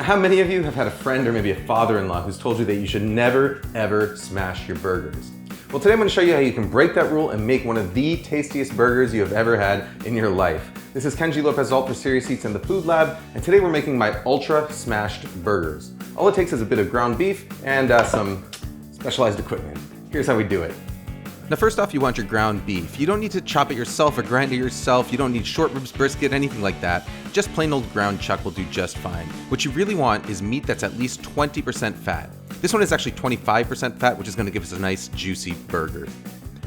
how many of you have had a friend or maybe a father-in-law who's told you that you should never, ever smash your burgers? Well, today I'm going to show you how you can break that rule and make one of the tastiest burgers you have ever had in your life. This is Kenji Lopez-Alt for Serious Eats in the Food Lab, and today we're making my ultra smashed burgers. All it takes is a bit of ground beef and some specialized equipment. Here's how we do it. Now first off, you want your ground beef. You don't need to chop it yourself or grind it yourself. You don't need short ribs, brisket, anything like that. Just plain old ground chuck will do just fine. What you really want is meat that's at least 20% fat. This one is actually 25% fat, which is going to give us a nice juicy burger.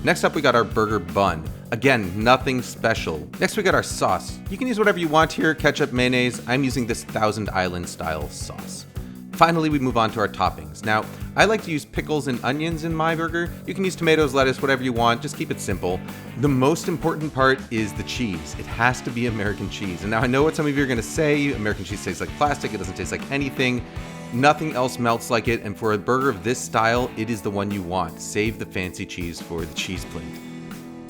Next up, we got our burger bun. Again, nothing special. Next, we got our sauce. You can use whatever you want here, ketchup, mayonnaise. I'm using this Thousand Island style sauce. Finally, we move on to our toppings. Now, I like to use pickles and onions in my burger. You can use tomatoes, lettuce, whatever you want, just keep it simple. The most important part is the cheese. It has to be American cheese. And now I know what some of you are gonna say, American cheese tastes like plastic, it doesn't taste like anything. Nothing else melts like it, and for a burger of this style, it is the one you want. Save the fancy cheese for the cheese plate.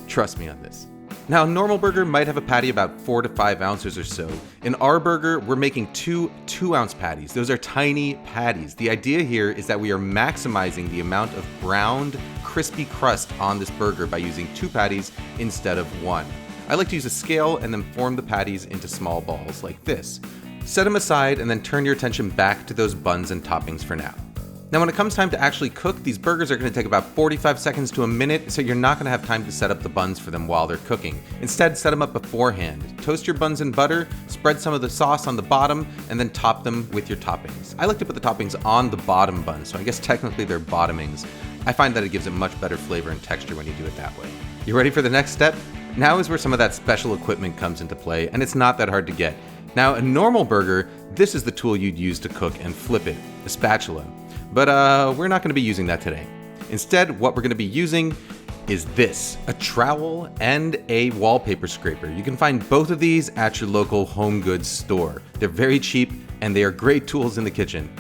Trust me on this. Now, a normal burger might have a patty about 4 to 5 ounces or so. In our burger, we're making two 2-ounce patties. Those are tiny patties. The idea here is that we are maximizing the amount of browned, crispy crust on this burger by using 2 patties instead of 1. I like to use a scale and then form the patties into small balls like this. Set them aside and then turn your attention back to those buns and toppings for now. Now when it comes time to actually cook, these burgers are going to take about 45 seconds to a minute, so you're not going to have time to set up the buns for them while they're cooking. Instead, set them up beforehand. Toast your buns in butter, spread some of the sauce on the bottom, and then top them with your toppings. I like to put the toppings on the bottom bun, so I guess technically they're bottomings. I find that it gives it much better flavor and texture when you do it that way. You ready for the next step? Now is where some of that special equipment comes into play, and it's not that hard to get. Now, a normal burger, this is the tool you'd use to cook and flip it, a spatula. But we're not going to be using that today. Instead, what we're going to be using is this, a trowel and a wallpaper scraper. You can find both of these at your local home goods store. They're very cheap and they are great tools in the kitchen.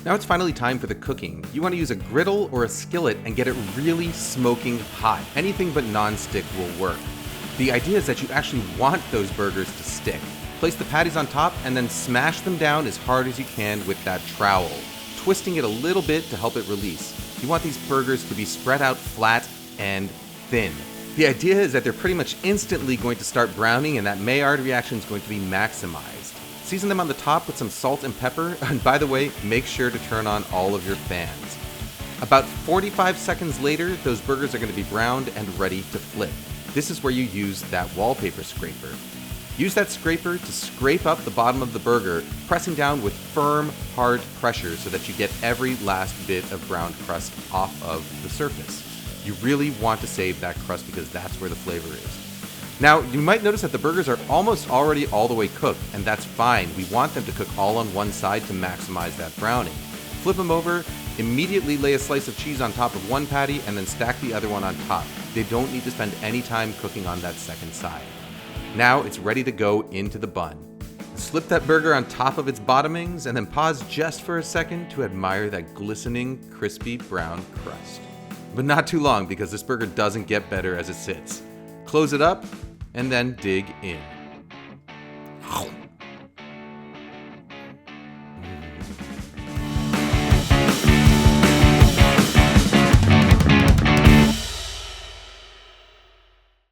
Now it's finally time for the cooking. You want to use a griddle or a skillet and get it really smoking hot. Anything but non-stick will work. The idea is that you actually want those burgers to stick. Place the patties on top and then smash them down as hard as you can with that trowel, twisting it a little bit to help it release. You want these burgers to be spread out flat and thin. The idea is that they're pretty much instantly going to start browning and that Maillard reaction is going to be maximized. Season them on the top with some salt and pepper, and by the way, make sure to turn on all of your fans. About 45 seconds later, those burgers are going to be browned and ready to flip. This is where you use that wallpaper scraper. Use that scraper to scrape up the bottom of the burger, pressing down with firm, hard pressure so that you get every last bit of browned crust off of the surface. You really want to save that crust because that's where the flavor is. Now, you might notice that the burgers are almost already all the way cooked, and that's fine. We want them to cook all on one side to maximize that browning. Flip them over, immediately lay a slice of cheese on top of one patty, and then stack the other one on top. They don't need to spend any time cooking on that second side. Now it's ready to go into the bun. Slip that burger on top of its bottomings and then pause just for a second to admire that glistening, crispy brown crust. But not too long because this burger doesn't get better as it sits. Close it up and then dig in.